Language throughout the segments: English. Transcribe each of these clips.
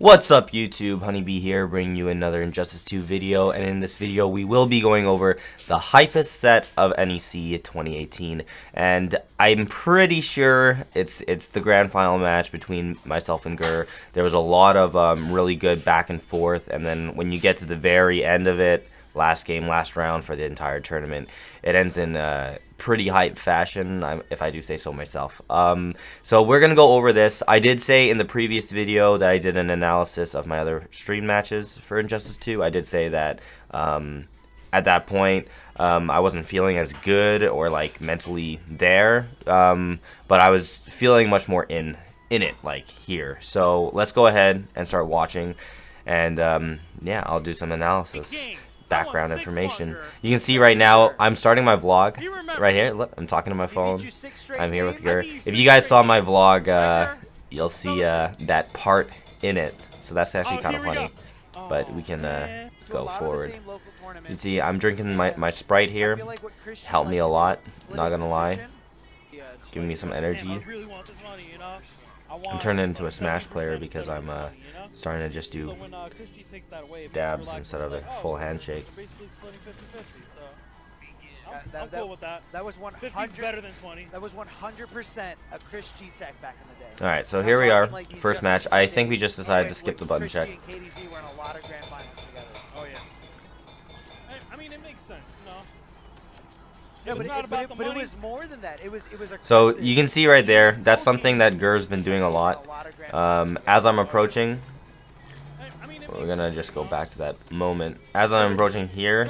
What's up YouTube, HoneyBee here, bringing you another Injustice 2 video, and in this video we will be going over the HYPEST set of NEC 2018, and I'm pretty sure it's the grand final match between myself and Gur. There was a lot of really good back and forth, and then when you get to the very end of it, last game, last round for the entire tournament, it ends in pretty hype fashion, if I do say so myself. So we're gonna go over this. I did say in the previous video that I did an analysis of my other stream matches for Injustice 2. I did say that at that point I wasn't feeling as good or like mentally there, but I was feeling much more in it, like here. So let's go ahead and start watching, and yeah, I'll do some analysis. Background information. You can see right now I'm starting my vlog right here. Look, I'm talking to my phone. I'm here with Gur. If you guys saw my vlog, you'll see that part in it. So that's actually kind of funny. But we can go forward. You see, I'm drinking my Sprite here. Helped me a lot, not gonna lie. Giving me some energy. I'm turning into a Smash player because I'm starting to just do dabs instead of a full handshake. I'm cool with that. That was 100 better than 20. That was 100% a Chris G-Tech back in the day. All right, so here we are, first match. I think we just decided to skip the button check. Oh yeah. I mean, it makes sense, you know. No, but it was more than that. It was a so you can see right there, that's something that Gur's been doing a lot. As I'm approaching, we're gonna just go back to that moment. As I'm approaching here,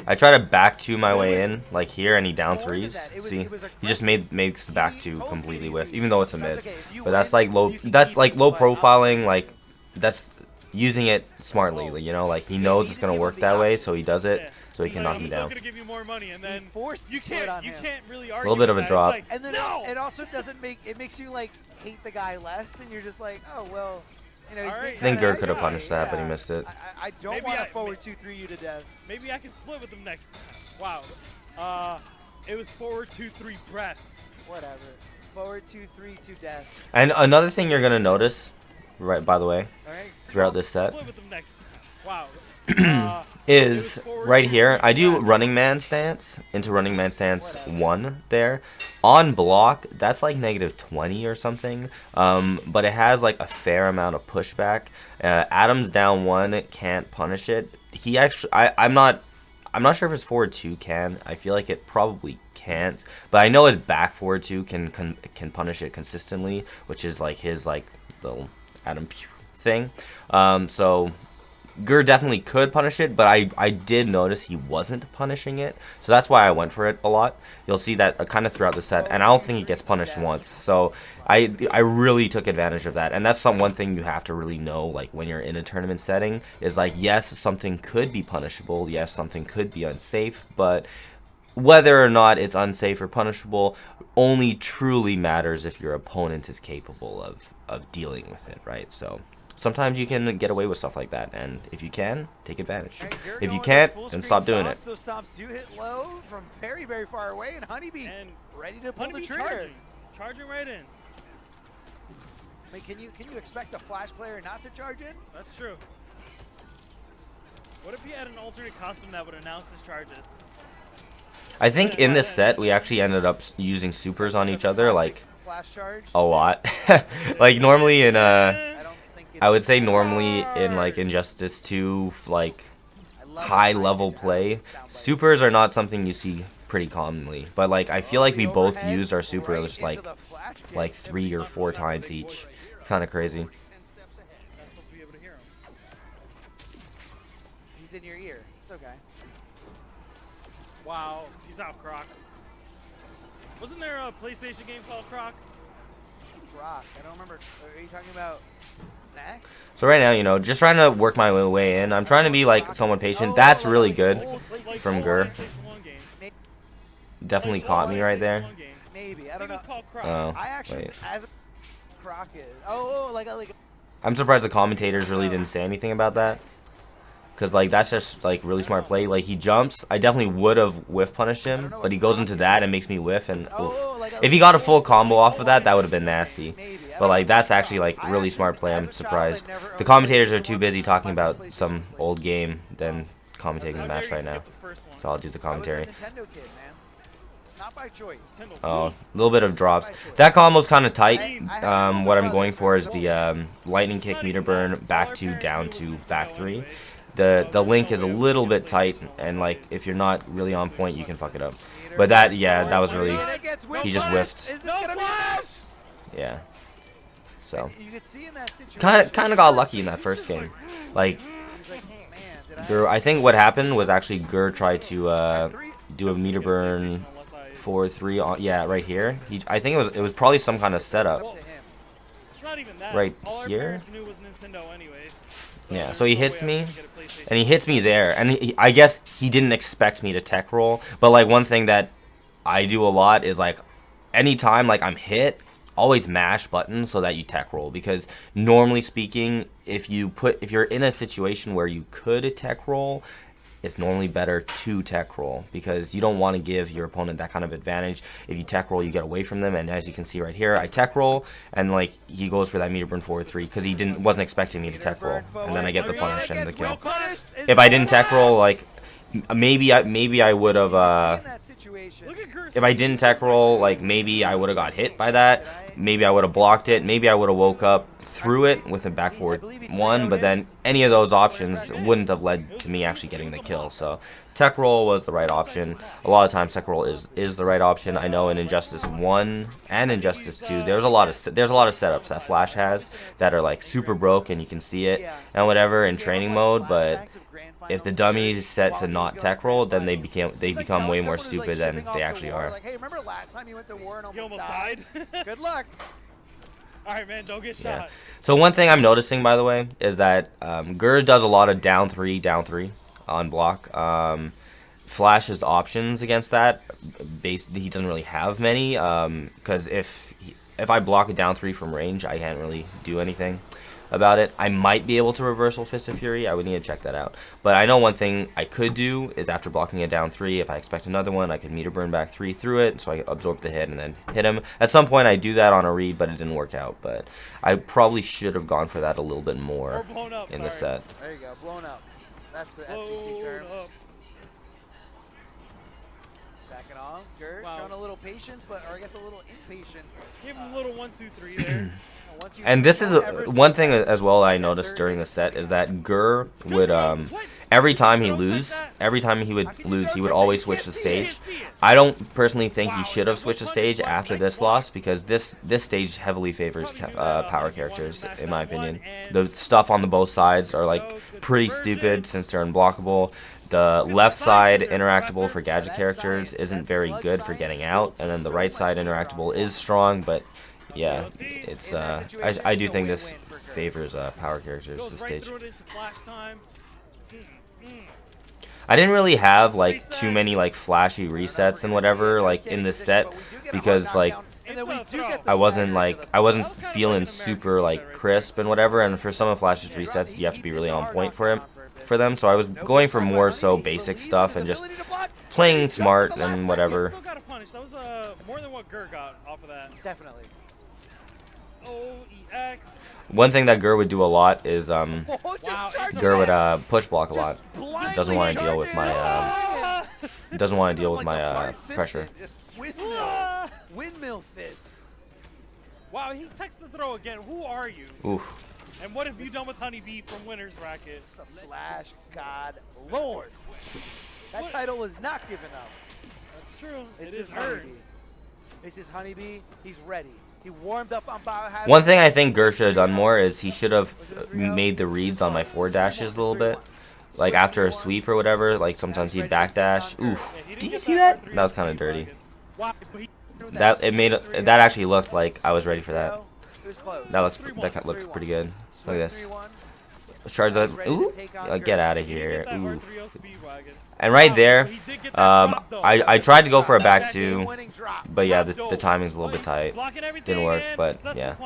I try to back two my way in, like here, and he down threes. See, he just makes the back two completely whiff, even though it's a mid. But that's like low profiling, like that's using it smartly. You know, like he knows it's gonna work that way, so he does it. So he can knock him down. A little bit of a drop. And then it also doesn't make it makes you like hate the guy less, and you're just like, oh well, you know. I think Gur could have punished that, but he missed it. I don't want to forward 2-3 you to death. Maybe I can split with him next. Wow. It was forward 2-3 breath. Whatever. Forward 2-3 to death. And another thing you're gonna notice, right? By the way, throughout this set. Split with him next. Wow. Is right here. I do running man stance into running man stance 1 there. On block, that's like -20 or something. But it has like a fair amount of pushback. Adam's down 1 can't punish it. He actually, I'm not sure if his forward 2 can. I feel like it probably can't. But I know his back forward 2 can punish it consistently, which is like his like little Adam thing. So Gur definitely could punish it, but I did notice he wasn't punishing it, so that's why I went for it a lot. You'll see that kind of throughout the set, and I don't think he gets punished once, so I really took advantage of that. And that's one thing you have to really know, like when you're in a tournament setting, is like, yes, something could be punishable, yes, something could be unsafe, but whether or not it's unsafe or punishable only truly matters if your opponent is capable of dealing with it, right? So sometimes you can get away with stuff like that, and if you can, take advantage. If you can't, then stop doing it. Those stomps do hit low from very, very far away, and HoneyBee ready to pull the trigger. Charging right in. I mean, can you expect a Flash player not to charge in? That's true. What if he had an alternate costume that would announce his charges? I think in this set, we actually ended up using supers on each other, like, a lot. Like, normally in, I would say normally in like Injustice 2, like high level play, supers are not something you see pretty commonly. But like I feel like we both used our supers like 3 or 4 times each. It's kind of crazy. He's in your ear. It's okay. Wow, he's out, Croc. Wasn't there a PlayStation game called Croc? Croc. I don't remember. Are you talking about NEC? So right now, you know, just trying to work my way in. I'm trying to be like somewhat patient. That's really good from Gur. Definitely caught me right there. Maybe. I don't know. Oh, I actually, wait. as a Croc is. Oh, like. I'm surprised the commentators really didn't say anything about that. Because, like, that's just, like, really smart play. Like, he jumps. I definitely would have whiff punished him. But he goes into that and makes me whiff. And oof. If he got a full combo off of that, that would have been nasty. But like that's actually like really smart play. I'm surprised. The commentators are too busy talking about some old game than commentating the match right now. So I'll do the commentary. Not by choice. Oh, a little bit of drops. That combo's kind of tight. What I'm going for is the lightning kick, meter burn, back 2, down 2, back 3. The link is a little bit tight, and like if you're not really on point, you can fuck it up. But that, yeah, that was really, he just whiffed. Yeah. So kind of got lucky in that first game. Like, I think what happened was actually Gur tried to do a meter burn 4-3 on, yeah, right here. I think it was probably some kind of setup. Right here. Yeah, so he hits me, and he hits me there, and I guess he didn't expect me to tech roll. But like one thing that I do a lot is like anytime like I'm hit, always mash buttons so that you tech roll, because normally speaking, if you're in a situation where you could tech roll, it's normally better to tech roll, because you don't want to give your opponent that kind of advantage. If you tech roll, you get away from them, and as you can see right here, I tech roll, and like he goes for that meter burn 4-3 because he wasn't expecting me to tech roll, and then I get the punish and the kill. If I didn't tech roll, like maybe I would have if I didn't tech roll, like maybe I would have got hit by that. Maybe I would have blocked it. Maybe I would have woke up through it with a back forward 1, but then any of those options wouldn't have led to me actually getting the kill. So tech roll was the right option. A lot of times tech roll is the right option. I know in Injustice 1 and Injustice 2 there's a lot of setups that Flash has that are like super broke and you can see it and whatever in training mode, but if the dummy is set to not tech roll, then they become way more stupid than they actually are. Like, hey, remember last time you went to war and almost died? Good luck. All right, man, don't get shot. So one thing I'm noticing, by the way, is that Gur does a lot of down 3 on block. Flash's options against that, he doesn't really have many, because if I block a down 3 from range, I can't really do anything about it. I might be able to reversal Fist of Fury. I would need to check that out. But I know one thing I could do is after blocking a down 3, if I expect another one, I could meter burn back 3 through it, so I absorb the hit and then hit him. At some point I do that on a read, but it didn't work out. But I probably should have gone for that a little bit more in the set. There you go, blown up. That's the FGC term. Backing off, Gur, showing a little patience, or I guess a little impatience. Give him a little 1-2-3 there. And this is one thing as well I noticed during the set is that Gur would every time he would lose, he would always switch the stage. I don't personally think he should have switched the stage after this loss, because this stage heavily favors power characters in my opinion. The stuff on the both sides are like pretty stupid since they're unblockable. The left side interactable for gadget characters isn't very good for getting out, and then the right side interactable is strong, but yeah, it's I do think this favors power characters this stage. I didn't really have like too many like flashy resets and whatever like in this set, because like I wasn't feeling super like crisp and whatever, and for some of Flash's resets you have to be really on point for them, so I was going for more so basic stuff and just playing smart and whatever. That was more than what Gur got off of that. Definitely. OEX. One thing that Gur would do a lot is Gur would push block a lot. Doesn't want to deal with my pressure. Windmill fist. Wow, he texts the throw again. Who are you? Oof. And what have you done with HoneyBee from Winners Bracket? The Flash God Lord. That title was not given up. That's true. This is HoneyBee. This is HoneyBee. He's ready. He warmed up on Biohazard. One thing I think Gur should have done more is he should have made the reads on my forward dashes a little bit. Like after a sweep or whatever, like sometimes he'd backdash. Oof. Did you see that? That was kind of dirty. That actually looked like I was ready for that. That looked pretty good. Look at this. Charge that. Ooh. Get out of here. Oof. And right there, I tried to go for a back 2, but yeah, the timing's a little bit tight. Didn't work, but yeah.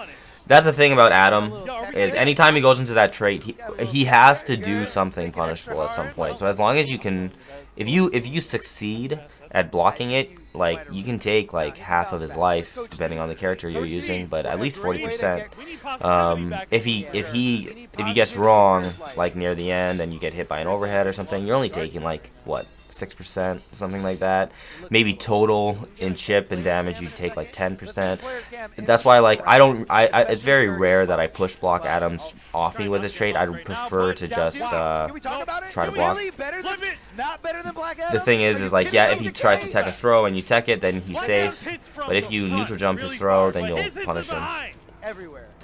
That's the thing about Adam, is anytime he goes into that trait, he has to do something punishable at some point. So as long as you can, if you succeed at blocking it, like you can take like half of his life depending on the character you're using, but at least 40%. If he gets wrong like near the end and you get hit by an overhead or something, you're only taking like what, 6%, something like that. Maybe total in chip and damage you take like 10%. That's why like it's very rare that I push block Adams off me with his trait. I would prefer to just try to block. The thing is like, yeah, if he tries to tech a throw and you tech it, then he's safe. But if you neutral jump his throw, then you'll punish him.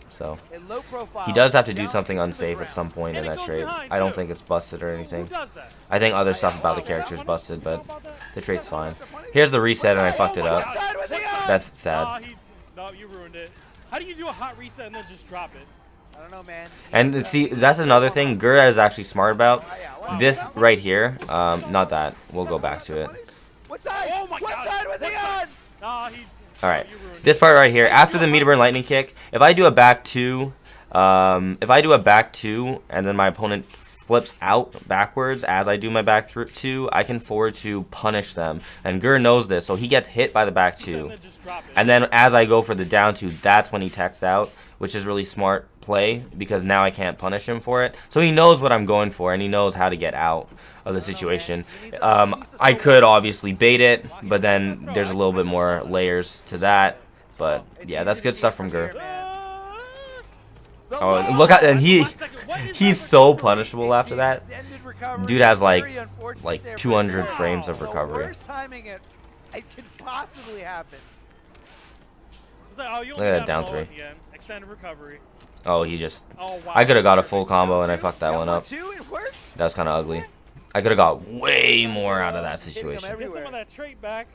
So he does have to do something unsafe at some point in that trait. I don't think it's busted or anything. I think other stuff about the character is busted, but the trait's fine. Here's the reset and I fucked it up. That's sad. No, you ruined it. How do you do a hot reset and then just drop it? I don't know, man. And see, that's another thing Gura is actually smart about. This right here, not that. We'll go back to it. What side? What side was he on? Alright, this part right here, after the meter burn lightning kick, if I do a back two, and then my opponent flips out backwards as I do my back two, I can forward to punish them. And Gur knows this, so he gets hit by the back two. And then as I go for the down two, that's when he techs out, which is really smart play because now I can't punish him for it. So he knows what I'm going for and he knows how to get out of the situation. I could obviously bait it, but then there's a little bit more layers to that. But yeah, that's good stuff from Gur. Oh, look at, and he's so punishable after that. Dude has like 200 frames of recovery. Worst timing it could possibly happen. Look at that down three. Extended recovery. Oh, he just. I could have got a full combo and I fucked that one up. That was kind of ugly. I could have got way more out of that situation. Get some of that trait back.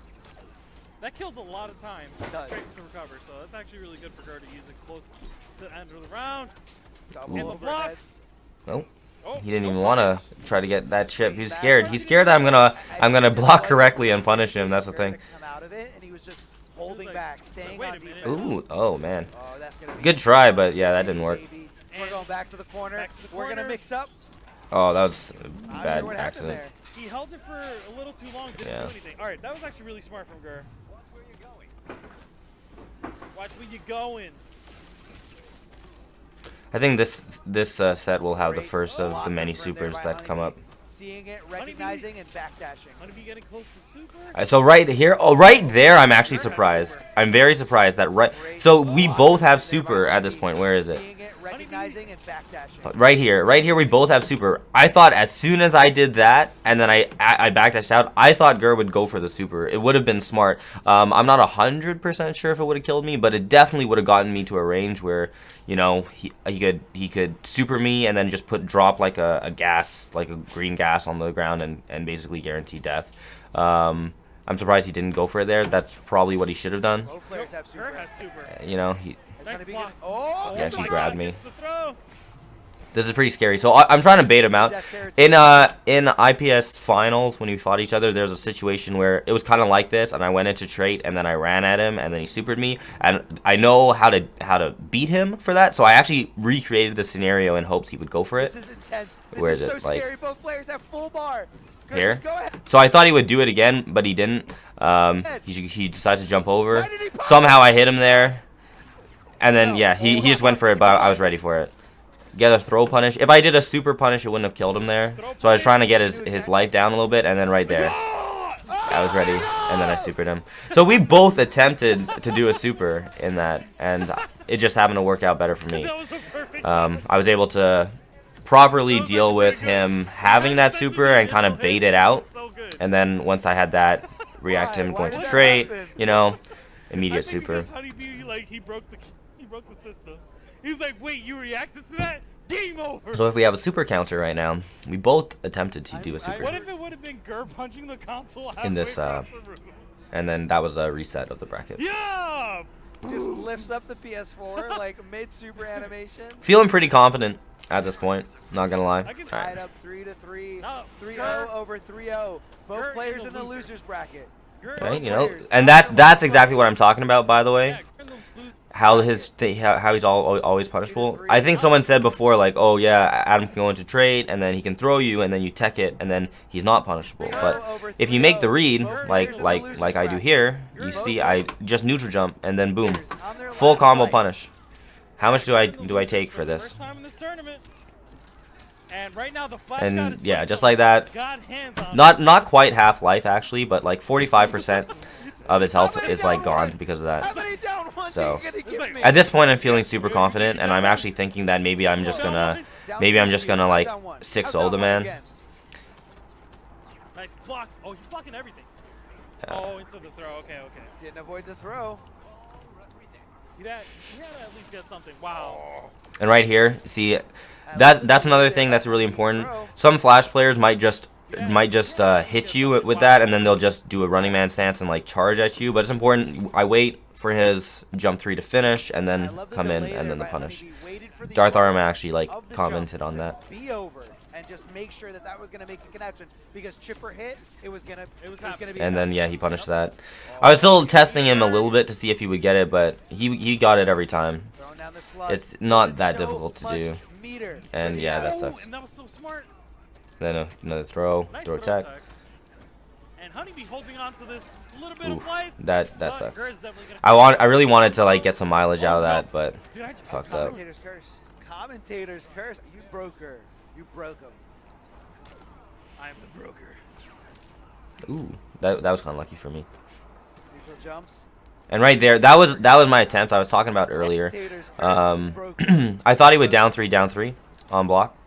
That kills a lot of time. Trait to recover, so that's actually really good for Gur to use it close to the end of the round. And the blocks. Nope. He didn't even want to try to get that chip. He's scared. He's scared that I'm gonna block correctly and punish him. That's the thing. Holding back, staying on defense. Ooh, oh man. Good try, but yeah, that didn't work. We're going back to the corner. We're gonna mix up. Oh, that was a bad accident. He held it for a little too long, didn't do anything. All right, that was actually really smart from Gur. Watch where you going. I think this set will have the first of the many supers that come up. Seeing it, recognizing, and backdashing. HoneyBee getting close to super. So right here, right there, I'm actually surprised. I'm very surprised that so we both have super at this point. Where is it? Right here, we both have super. I thought as soon as I did that, and then I backdashed out, I thought Gur would go for the super. It would have been smart. I'm not 100% sure if it would have killed me, but it definitely would have gotten me to a range where, you know, he could super me and then just drop like a gas, like a green gas on the ground and basically guarantee death. I'm surprised he didn't go for it there. That's probably what he should have done. Both players have super. You know, he actually grabbed me. Throw. This is pretty scary. So I'm trying to bait him out. In IPS finals, when we fought each other, there's a situation where it was kind of like this, and I went into trait, and then I ran at him, and then he supered me, and I know how to beat him for that. So I actually recreated the scenario in hopes he would go for it. This is intense. Where is it? So scary. Both players have full bar. Here. So I thought he would do it again, but he didn't. He decided to jump over. Somehow I hit him there, and then yeah, he just went for it, but I was ready for it. Get a throw punish. If I did a super punish, it wouldn't have killed him there. So I was trying to get his life down a little bit, and then right there, I was ready, and then I supered him. So we both attempted to do a super in that, and it just happened to work out better for me. I was able to properly deal with him having that super and kind of bait it out, and then once I had that, react to him going to trait, you know, immediate super. HoneyBee, like, he broke the system. He's like, wait, you reacted to that? Game over. So if we have a super counter right now, we both attempted to do a super. What if it would have been Gur punching the console in this, and then that was a reset of the bracket. Yeah. Just lifts up the PS4 like mid super animation. Feeling pretty confident at this point. Not gonna lie. Tied up 3-3, 3-0 over 3-0. Both players in the losers bracket. Right, you know, and that's exactly what I'm talking about, by the way. how he's always punishable. I think someone said before, like, oh yeah, Adam can go into trade and then he can throw you and then you tech it and then he's not punishable. But if you make the read, like I do here, you see I just neutral jump and then boom, full combo punish. How much do I take for this? First time in this tournament. And right now the flash And god is yeah, just like that. Not quite half life actually, but like 45% of his health is like gone because of that. So at this point I'm feeling super confident, and I'm actually thinking that maybe I'm just gonna like 6-0 the man. Nice blocks. Oh, he's blocking everything. Oh, into the throw. Okay, okay. Didn't avoid the throw. He had to at least get something. Wow. And right here, see, that's another thing that's really important. Some flash players might just hit you with that, and then they'll just do a running man stance and like charge at you. But it's important. I wait for his jump 3 to finish, and then come in, and then the punish. Darth Arm actually like commented on that. Be over and just make sure that was gonna make a connection, because chipper hit, it was gonna be. And then yeah, he punished that. I was still testing him a little bit to see if he would get it, but he got it every time. It's not that difficult to do. And yeah, that sucks. And that was so smart. Then another throw tech. And HoneyBee holding on to this little bit of life. That sucks. I really wanted to like get some mileage out of that, but fucked up. Commentator's curse. Commentator's curse. You broke her. You broke him. I am the broker. Ooh, that was kind of lucky for me. Neutral jumps. And right there, that was my attempt I was talking about earlier. I thought he would down three on block,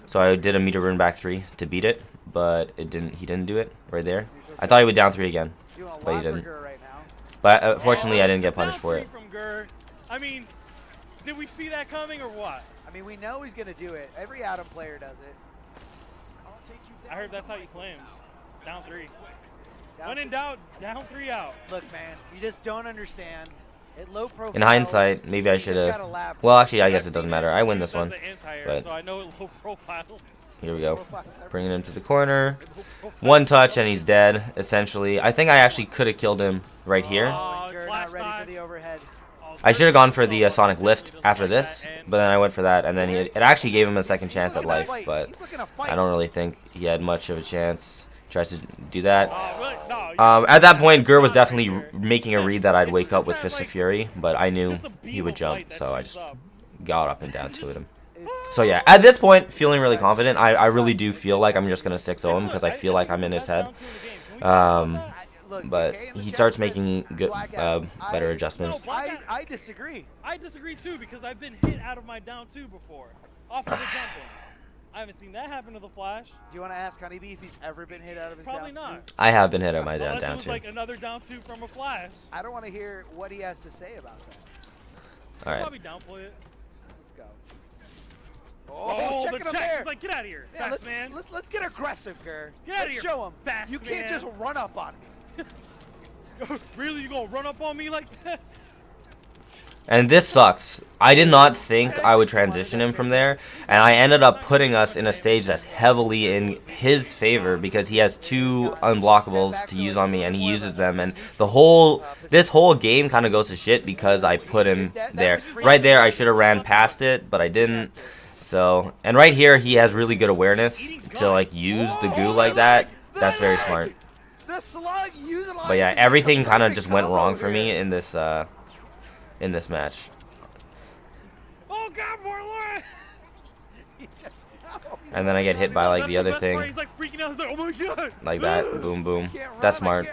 so I did a meter run back 3 to beat it, but it didn't. He didn't do it right there. I thought he would down 3 again, but he didn't. But fortunately, I didn't get punished for it. I mean, did we see that coming or what? I mean, we know he's gonna do it. Every Adam player does it. I heard that's how you play him. Just down 3. When in doubt, down 3 out. Look, man, you just don't understand. At low profile, In hindsight, maybe I should have. Well, actually, I guess it doesn't matter. I win this one. But so I know low profiles. Here we go. Bringing him to the corner. One touch and he's dead, essentially. I think I actually could have killed him right here. I should have gone for the Sonic Lift after this, but then I went for that, and then it actually gave him a second chance at life, but I don't really think he had much of a chance. Tries to do that. At that point, Gur was definitely making a read that I'd wake up with Fist of Fury, but I knew he would jump, so I just got up and down to him. So yeah, at this point, feeling really confident. I really do feel like I'm just going to 6-0 him because I feel like I'm in his head. But he starts making good, better adjustments. I disagree. I disagree too, because I've been hit out of my down 2 before, off of the jumping. I haven't seen that happen to the Flash. Do you want to ask HoneyBee if he's ever been hit out of his Probably down not. 2? I have been hit at my down it was 2. Like another down 2 from a Flash. I don't want to hear what he has to say about that. All right. Probably downplay it. Let's go. Oh, checking the him check. there. He's like, get out of here, Yeah, fast man. Let's get aggressive, Gur. Get out of here, show him. fast You can't man. just run up on me. Really, you gonna run up on me like that? And this sucks. I did not think I would transition him from there, and I ended up putting us in a stage that's heavily in his favor because he has 2 unblockables to use on me, and he uses them, and this whole game kind of goes to shit because I put him there. Right there, I should have ran past it, but I didn't. So, and right here, he has really good awareness to like use the goo like that. That's very smart. But yeah, everything kind of just went wrong for me in this match. Oh God, more Laura! And then I get hit by like the other thing. He's like freaking out. He's like, oh my God! Like that, boom, boom. That's smart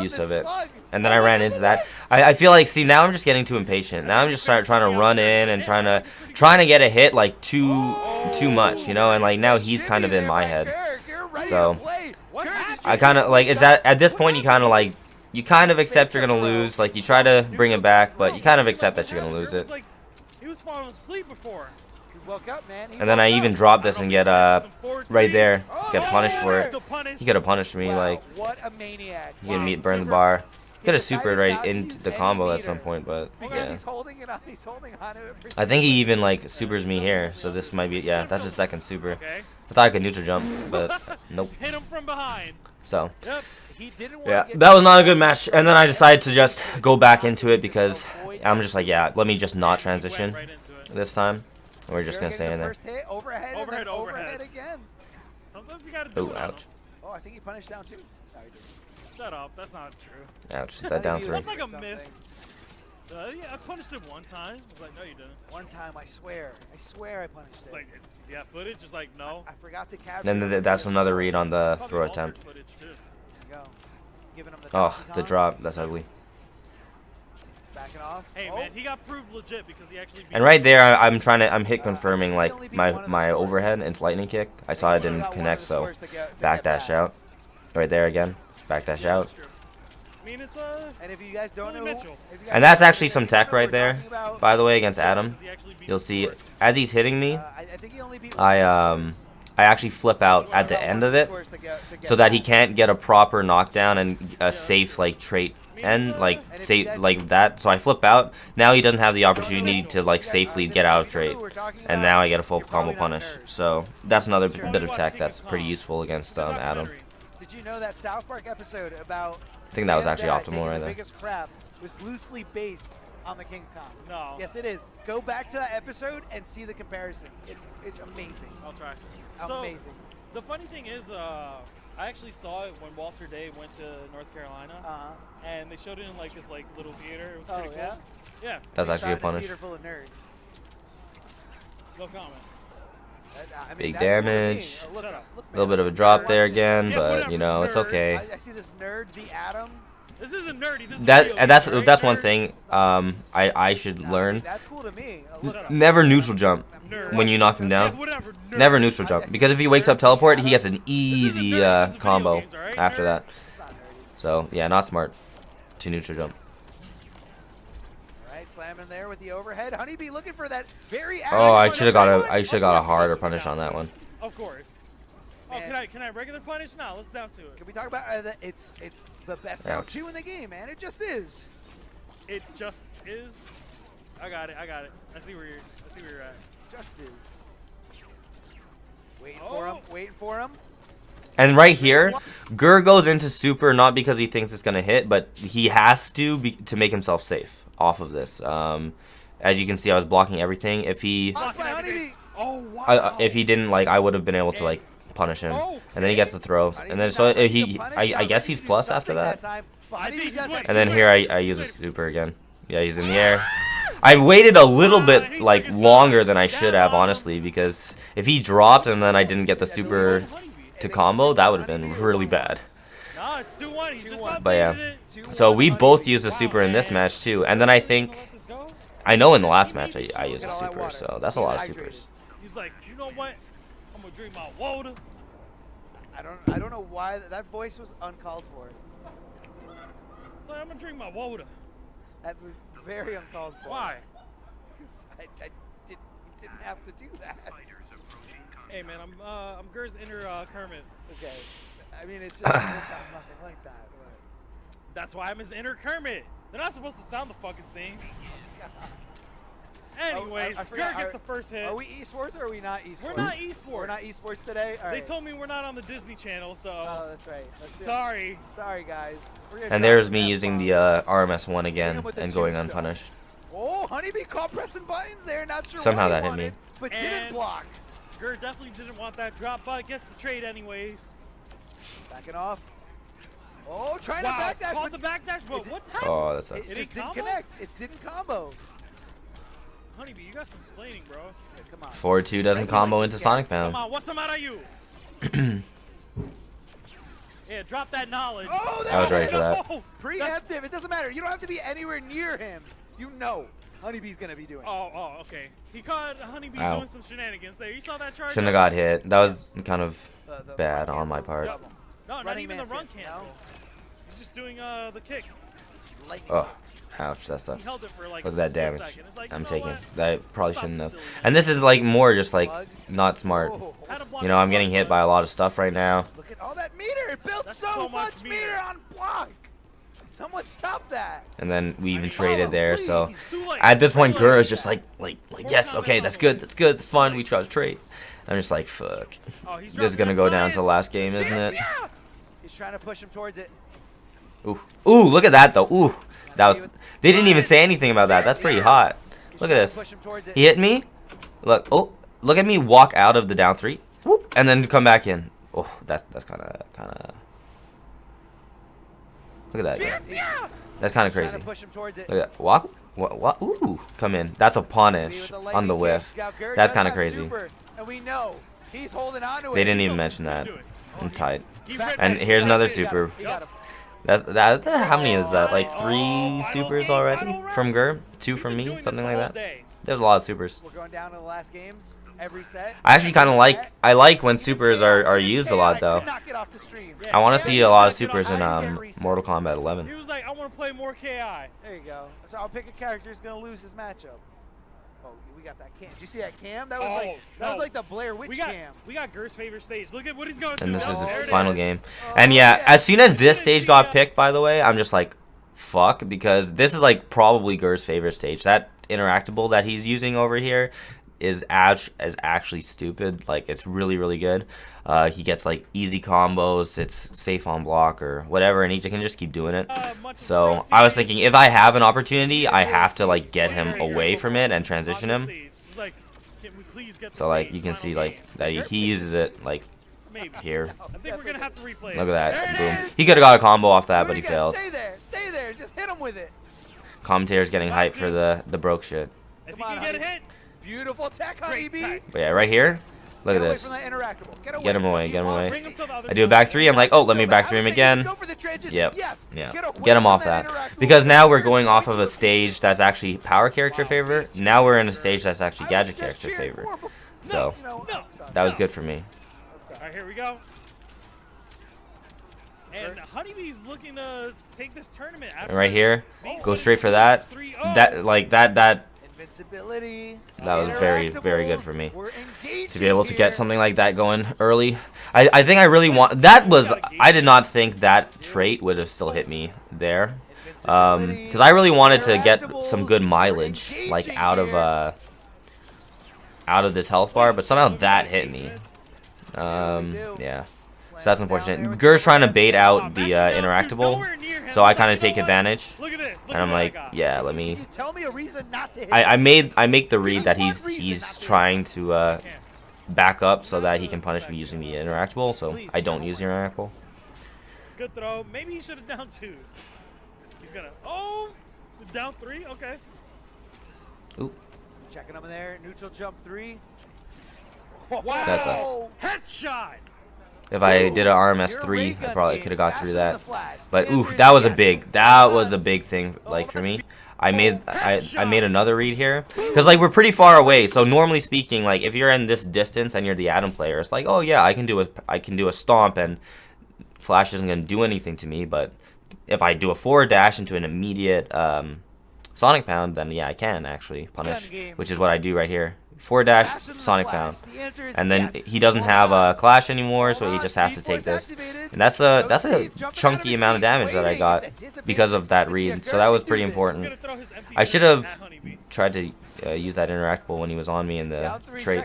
use of it. And then I ran into that. I feel like, see, now I'm just getting too impatient. Now I'm just trying to run in and trying to get a hit like too much, you know. And like now he's kind of in my head. So I kind of like, is that at this point you kind of accept you're gonna lose. Like you try to bring it back, but you kind of accept that you're gonna lose it. He was falling asleep before. And then I even drop this and get right there, get punished for it. He could have punished me, like he could burn the bar. Could have supered right into the combo at some point, but yeah. I think he even like supers me here, so this might be, yeah, that's his second super. I thought I could neutral jump, but nope. Hit him from behind. So He didn't want Yeah, to get that was not a good match. And then I decided to just go back into it because I'm just like, yeah, let me just not transition Right into it. this time. We're just gonna stay in there. First hit, overhead, and then overhead again. Sometimes you gotta do Oh, it. ouch. Oh, I think he punished down too. No, he didn't. Shut up. That's not true. Ouch. That down three. That's like a myth. Yeah, I punished it one time. I was like, no, you didn't. One time, I swear I punished it. It's like, yeah, footage. Just like, no. I forgot to capture. Then that's another read on the Probably throw altered attempt. footage, too. There you go. Giving him the Oh, Donkey the Kong. drop. That's ugly. Backing off. Hey, Oh, man, he got proved legit because he actually beat And right there, I'm hit confirming like my overhead into lightning kick. I saw it didn't connect, so backdash out. Right there again, backdash out. I mean, it's And if you guys don't know, Mitchell. And that's actually some tech right there, by the way, against Adam. You'll see as he's hitting me, I think he only beat I actually flip out at the end of it, so that he can't get a proper knockdown and a safe like trait end like safe like that. So I flip out. Now he doesn't have the opportunity to like safely get out of trait, and now I get a full combo punish. So that's another bit of tech that's pretty useful against Adam. Did you know that South Park episode about I think that was Stan's actually dad optimal taking right the there. biggest crap was loosely based on the King Kong? No. Yes, it is. Go back to that episode and see the comparison. It's amazing. I'll try. Amazing. So, the funny thing is, I actually saw it when Walter Day went to North Carolina, and they showed it in like this like little theater. It was pretty cool. Yeah? Yeah. That's They actually a shot in punish. theater full of nerds. No comment. I mean, Big that's cool to me. damage. Look, Shut up. look, A little man, bit of a drop there watching this. again, Yeah, but whatever, you know it's nerd. okay. I see this nerd v Adam. This isn't nerdy. This is That video and that's game, right, that's one nerd? thing I should learn. That's cool to me. Look, Shut up. Never neutral jump Nerd. when you knock him Yeah, down. whatever. Nerd. Never neutral jump because if he wakes up teleport, he gets an easy This is video combo games, alright, after nerd? that. it's not nerdy. So yeah, not smart to neutral jump. All right, slamming there with the overhead. HoneyBee looking for that very. Oh, I average should have one. got a harder punish on that one. Of course. Oh, Man. can I regular punish? No, let's down to it. Can we talk about it's the best Ouch. L2 in the game, man. It just is. It just is. I got it. I see where you're at. Just is. Waiting for him. Waiting for him. And right here, Gur goes into super not because he thinks it's gonna hit, but he has to to make himself safe off of this. As you can see, I was blocking everything. If he Box by HoneyBee. Oh wow. if he didn't like, I would have been able to like punish him. And then he gets the throw, and then so I guess he's plus after that. And then here I use a super again. Yeah, he's in the air. I waited a little bit like longer than I should have, honestly, because if he dropped and then I didn't get the super to combo, that would have been really bad. No, it's 2-1. He just But yeah, updated it. so we both used a super in this match too, and then I think I know in the last match I used a super, so that's a lot of supers. He's like, you know what? I'm gonna drink my water. I don't know why that voice was uncalled for. It's like, I'm gonna drink my water. That was very uncalled for. Why? 'Cause I didn't have to do that. Hey man, I'm Gur's inner Kermit. Okay. I mean, it just works out nothing like that. But. That's why I'm his inner Kermit. They're not supposed to sound the fucking same. Anyways, I Gur forgot, gets the first hit. Are we esports or are we not esports? We're not esports. We're not esports today? All They right. told me we're not on the Disney Channel, so Oh, that's right. Let's do it. sorry. Sorry, guys. We're gonna And drop there's some me F using the bombs. RMS1 again and going unpunished. Oh, HoneyBee caught pressing buttons there. Not sure Somehow what he that hit wanted, me. but didn't And- block. Gur definitely didn't want that drop, but gets the trade anyways. Backing off. Oh, trying Wow, to backdash. caught but the backdash, but what happened? Oh, that it sucks. just It didn't combo? connect. It didn't combo. HoneyBee, you got some splaining, bro. Okay, come on. Forward 2 doesn't combo into Sonic Come Bound. on, what's the matter you? Yeah, drop that knowledge. Oh, I was there ready it for is. that. Oh, Preemptive. It doesn't matter. You don't have to be anywhere near him. You know HoneyBee's going to be doing it. Oh, okay. He caught HoneyBee Ow. doing some shenanigans there. You saw that charge? Shouldn't have got hit. That was kind of The bad run on my cancels. part. Double. No, not Running even man the run stance, cancel. no? He's just doing the kick. Lightning Oh, bolt. ouch, that He sucks. held it for like Look at a that split damage second. It's like, I'm you know taking. what? That probably Stop shouldn't the have. silly And this is like more just like Plug. not smart. Oh, Had to block You know, his I'm getting block, hit by a lot of stuff right now. look at all that meter. It built That's so, so much much meter. meter. On block. Someone stop that. And then we even mean, traded there, so please. Too late. at this point, Too late. Gur is just like yes, okay, that's good, that's fine. We tried to trade. I'm just like, fuck. Oh, he's This is dropping gonna that go down to the science. last game, isn't it? Yeah. He's trying to push him towards it. Ooh, ooh, look at that though. Ooh, that was. They didn't even say anything about that. That's pretty hot. Look at this. He hit me. Look. Oh, look at me walk out of the down 3. Whoop, and then come back in. Oh, that's kind of. Look at that. That's kind of crazy. Look at that. Walk. What? Ooh, come in. That's a punish on the whiff. That's kind of crazy. They didn't even mention that. I'm tight. And here's another super. That. How many is that? Like 3 supers already from Gur? 2 from me? Something like that. There's a lot of supers. We're going down to the last games. Every set. I actually kind of like. I like when supers are used a lot though. I want to see a lot of supers in Mortal Kombat 11. He was like, I want to play more KI. There you go. So I'll pick a character who's gonna lose his matchup. Oh, we got that cam. Did you see that cam? That was was like the Blair Witch cam. We got Gur's favorite stage. Look at what he's going to. And this is the final game. And yeah, as soon as this stage got picked, by the way, I'm just like, fuck, because this is like probably Gur's favorite stage. That interactable that he's using over here is actually stupid. Like, it's really good. He gets like easy combos, it's safe on block or whatever, and he can just keep doing it. So I was thinking, if I have an opportunity, I have to like get him away from it and transition him. So like you can see like that he uses it like here. Look at that. Boom. He could have got a combo off that, but he failed. Stay there, just hit him with it. Commentator's getting hyped for the broke shit. If he can get a hit. Beautiful tech, HoneyBee. But yeah, right here. Look at this. Get him away, get him away. I do a back 3. I'm like, oh, let me back 3 him again. Yep. Yeah. Get him off that. Because now we're going off of a stage that's actually power character favor. Now we're in a stage that's actually gadget character favor. So that was good for me. Alright, here we go. And HoneyBee's looking to take this tournament. And right here, go straight for that. That Invincibility. That was very good for me to be able to get something like that going early. I think I really want I did not think that trait would have still hit me there, because I really wanted to get some good mileage like out of this health bar, but somehow that hit me. Yeah. So that's unfortunate. Gur's trying to bait out the interactable, so I kind of take advantage. And I'm like, yeah, let me. I make the read that he's trying to back up so that he can punish me using the interactable, so I don't use the interactable. Good throw. Maybe he should have down 2. He's gonna. Oh, down 3. Okay. Ooh. Checking him there. Neutral jump 3. Wow. That sucks. Headshot. If I did an RMS 3, I probably could have got through that. But ooh, that was a big thing like for me. I made another read here because like we're pretty far away. So normally speaking, like if you're in this distance and you're the Adam player, it's like, oh yeah, I can do a stomp and Flash isn't gonna do anything to me. But if I do a forward dash into an immediate Sonic Pound, then yeah, I can actually punish, which is what I do right here. Forward dash, Sonic Pound, and then he doesn't have a Clash anymore, so he just has to take this, and that's a chunky amount of damage that I got because of that read. So that was pretty important. I should have tried to use that interactable when he was on me in the trade.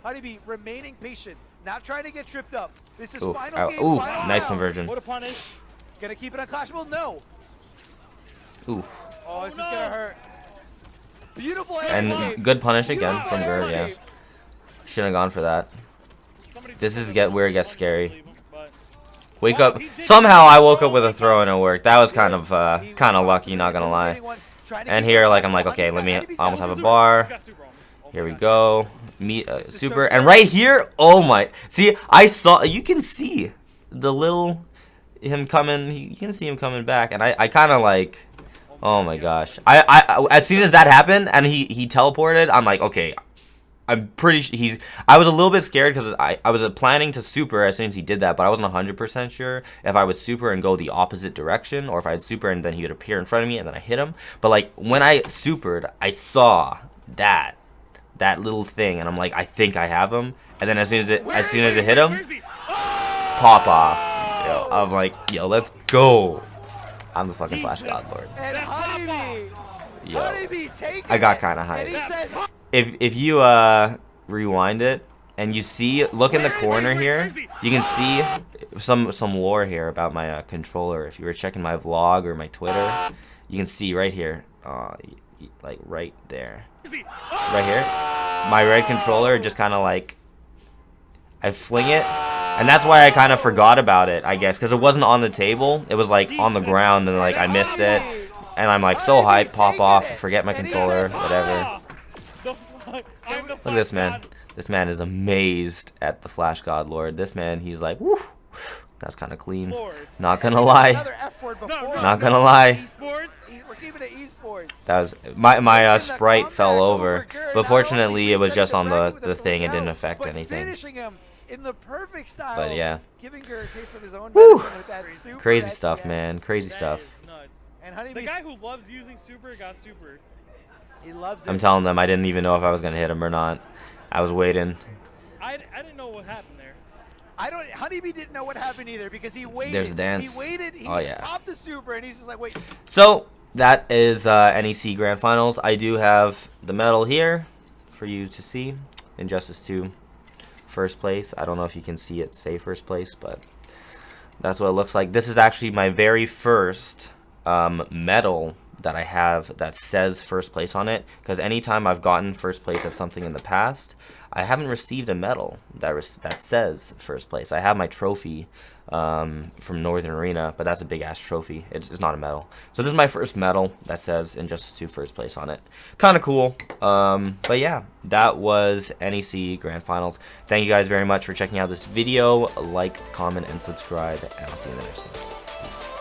HoneyBee remaining patient, not trying to get tripped up. This is Ooh, final game. Ooh, nice conversion. What a punish! Gonna keep it unclashable? No. Ooh. Oh, this is gonna hurt. Beautiful and good punish again from Gur, yeah. Shouldn't have gone for that. This is where it gets scary. Wake up. Somehow I woke up with a throw and it worked. That was kind of lucky, not gonna lie. And here, like I'm like, okay, let me almost have a bar. Here we go. Super. And right here, oh my. See, you can see the little him coming. You can see him coming back, and I kind of like. Oh my gosh! I as soon as that happened and he teleported, I'm like, okay, I'm pretty sure I was a little bit scared because I was planning to super as soon as he did that, but I wasn't 100% sure if I would super and go the opposite direction or if I'd super and then he would appear in front of me and then I hit him. But like when I supered, I saw that little thing and I'm like, I think I have him. And then as soon as it hit him, pop off. Yo, I'm like, yo, let's go. I'm the fucking Flash God Lord. And HoneyBee. Yo, I got kind of hyped. If you rewind it, And you see, look in the corner here. You can see some lore here about my controller. If you were checking my vlog or my Twitter, you can see right here, like right there, right here. My red controller just kind of like, I fling it, and that's why I kind of forgot about it, I guess, because it wasn't on the table. It was like on the ground, and like I missed it, and I'm like so hyped, pop off, forget my controller, whatever. Look at this man. This man is amazed at the Flash God Lord. This man, he's like, woo, that's kind of clean. Not gonna lie. Not gonna lie. We're keeping it esports. That was my sprite fell over, but fortunately it was just on the thing. It didn't affect anything. Finishing him in the perfect style. But yeah. Giving her a taste of his own Woo! medicine with that super Crazy that stuff, he man. Crazy stuff. And The HoneyBee, guy who loves using super got super. he loves it. I'm telling them I didn't even know if I was gonna hit him or not. I was waiting. I didn't know what happened there. HoneyBee didn't know what happened either because he waited. There's the dance. He waited. He Oh, yeah. popped the super and he's just like, wait. So that is NEC Grand Finals. I do have the medal here for you to see. Injustice 2, first place. I don't know if you can see it say first place, but that's what it looks like. This is actually my very first medal that I have that says first place on it, because anytime I've gotten first place at something in the past, I haven't received a medal that says first place. I have my trophy from Northern Arena, but that's a big ass trophy. It's not a medal. So this is my first medal that says Injustice 2 first place on it. Kind of cool. But yeah, that was NEC Grand Finals. Thank you guys very much for checking out this video. Like, comment, and subscribe, and I'll see you in the next one. Peace.